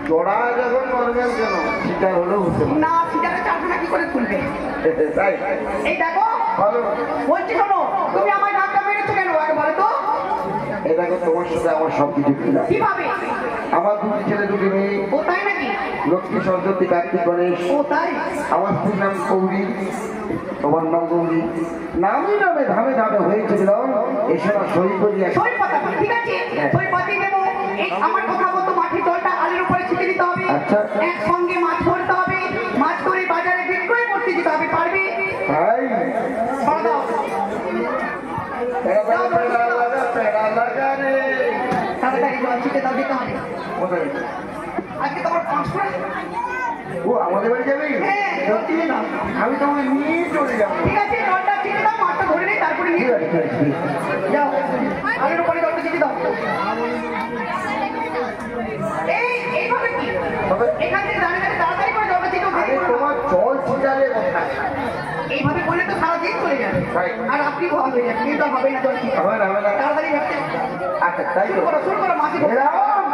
জোড়া যখন মারবেন কেন সিটার হলেও হতে পারে না, সিটারে চারখানা কি করে খুলবে? তাই এই দেখো বলছি, শোনো, তুমি আমার ডাকটা মেরেছো কেন আগে বলো তো? এই দেখো তোমার সাথে আমার সবকিছু কিভাবে? আমার দুটি ছেলে দুটি মেয়ে। ও তাই নাকি? লক্ষ্মী সরস্বতী কার্তিক গণেশ। ও তাই? আমার স্ত্রীর নাম গৌরী, তোমার নাম গৌরী। নামে নামে ধামে ধামে হয়েছে মিলন। এসে না সই করি। সই পাতা, ঠিক আছে, সই পাতি দেবো। এই আমার কথা মতো মাটির জলটা আলুর উপরে ছিটে দিতে হবে। আচ্ছা। একসঙ্গে মাছ ধরতে হবে, মাছ ধরে বাজারে বিক্রয় করতে দিতে হবে। পারবে? তাই বলো দাও। তাড়াতাড়ি জল ছিটে দাও, দিতে হবে। আজকে তোমার 500 টাকা। ও আমাদের বাড়ি যাবে? হ্যাঁ, জল ছিটে দাও। আমি তোমাকে নিয়ে চলে যাবো। ঠিক আছে, জলটা ছিটে দাও, মাছটা ধরে নেই, তারপরে নিয়ে যাও। আলুর উপরে জলটা ছিটে দাও। এইভাবে কি? এখান থেকে দাঁড়িয়ে দাঁড়িয়ে তাড়াতাড়ি করে জলটা ছিটে দাও। তোমার জল ছিটালে কোথায়? এইভাবে করলে তো সারা দিন চলে যাবে, আর আপনি ভালো হয়ে যাবে। কিন্তু হবে না, জল ছিটে হবে না, হবে না। তাড়াতাড়ি ভাবতে। আচ্ছা তাই শুরু করো, শুরু করো, মাছ গেলাম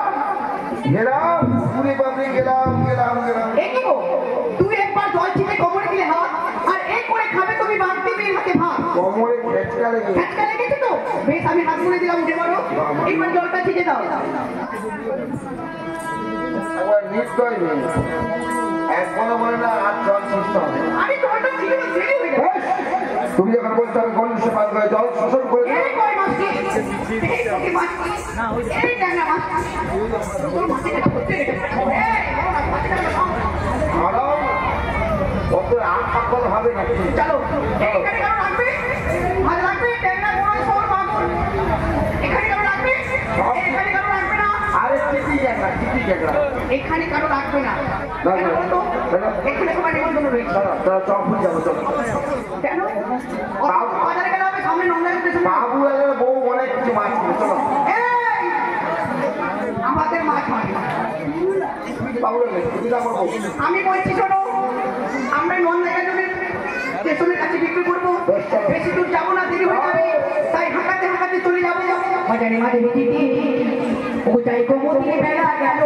গেলাম পুরে পাবলি গেলাম গেলাম গেলাম। এই কি গো, তুই একবার জল ছিটে কোমরে দিলে হাত, আর এই করে খাবে তুমি বাড়তি মেয়ের হাতে ভাত। কোমরে খেচকা লেগে খ্যাচকা লেগেছে তো? বেশ, আমি হাত মুড়ে দিলাম, উঠে পড়ো। এবার জলটা ছিটে দাও। একবার নিশ্চয় নেই, একবার বলে না আর জল সুস্থ হবে। আরে জলটা ছিটে দাও, দেরি হয়ে যাবে। তুমি যখন বলছো আমি গন্ডুসে পান করে জল শোষণ করে এই কই মাছটি, এই কই মাছটি, এই ট্যাংরা মাছটি, তোর মাছটা করতে রে। এই বড় না, মাছটা নাও। আরাম কত আট পাকল হবে নাকি? চলো, এখানে কারো রাখবে? মাছ রাখবে? ট্যাংরা, বড়, সর, মাগুর। এখানে কারো রাখবে? এখানে কারো রাখবে না? আরে চিঠি জায়গা, চিঠি জায়গা। এখানে কারো রাখবে না। না, কেন বলো তো? কেন? এখানে তোমার নিমন্ত্রণ রয়েছে। তারা চপুর যাবো চলো। কেন? বাজারে গেলে হবে, সামনে নোংরা উঠেছে। বাবু এলে বউ অনেক কিছু মাছ কিনে চলো। এই, আমাদের মাছ মারে। বাবু এলে তুমি যা করবো। আমি বলছি শোনো, আমরা নন্দাইজনের স্টেশনের কাছে বিক্রি করবো। বেশি দূর যাবো না, দেরি হয়ে যাবে, তাই হাঁকাতে হাঁকাতে চলে যাবো। বাজারে মাঝে বিক্রি ও যাই কোমরে বেলা গেল।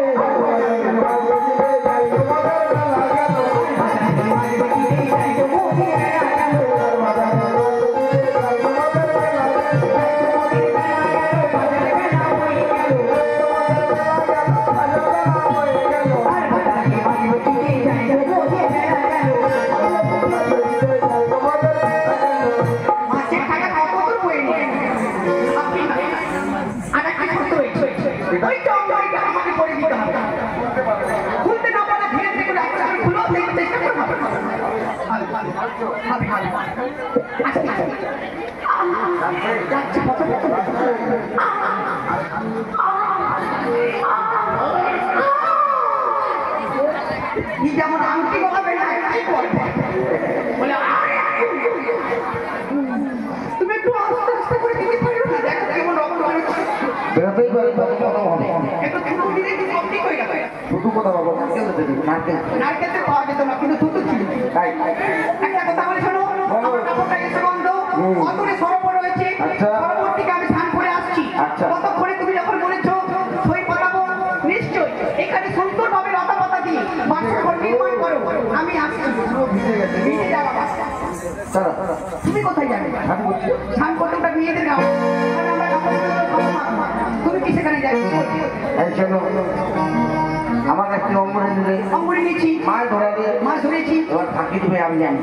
যেমন আংটি বলাবে না, বলে তুমি একটু আস্তে আস্তে করে দিতে পারো না? দেখো কেমন রক্ত বেরোচ্ছে। বেরোতেই পারে তত কথা হবে। একটু থুতু দিলে কি কমটি হয়ে যাবে? শুধু কথা বলবো, নারকেল দিতে দেবো, নারকেল। নারকেলতে পাওয়া যেত না, কিন্তু থুতু ছিল। তাই একটা কথা বলে শোনো, আমার কাপড়টা এসে বন্ধ, অতরে সরোবর রয়েছে। আচ্ছা। পরবর্তীকে আমি স্নান করে আসছি। আচ্ছা। ততক্ষণে তুমি যখন বলেছো সই পাতাবো, নিশ্চয় এখানে সুন্দরভাবে লতা পাতা দিয়ে বাসর ঘর নির্মাণ করো। আমি আসছি। ভিজে গেছে। ভিজে যাওয়া বাচ্চা। চলো তুমি কোথায় যাবে? আমি বলছি স্নান করতে ওটা মেয়েদের গাও। এখানে আমরা কাপড় তুমি কি সেখানে যাবে? এই শোনো, আমার কাছে অঙ্গনে দিলে অঙ্গুরি নিচ্ছি, মাছ ধরালে মাছ ধরেছি। এবার ফাঁকি দিবে আমি জানি।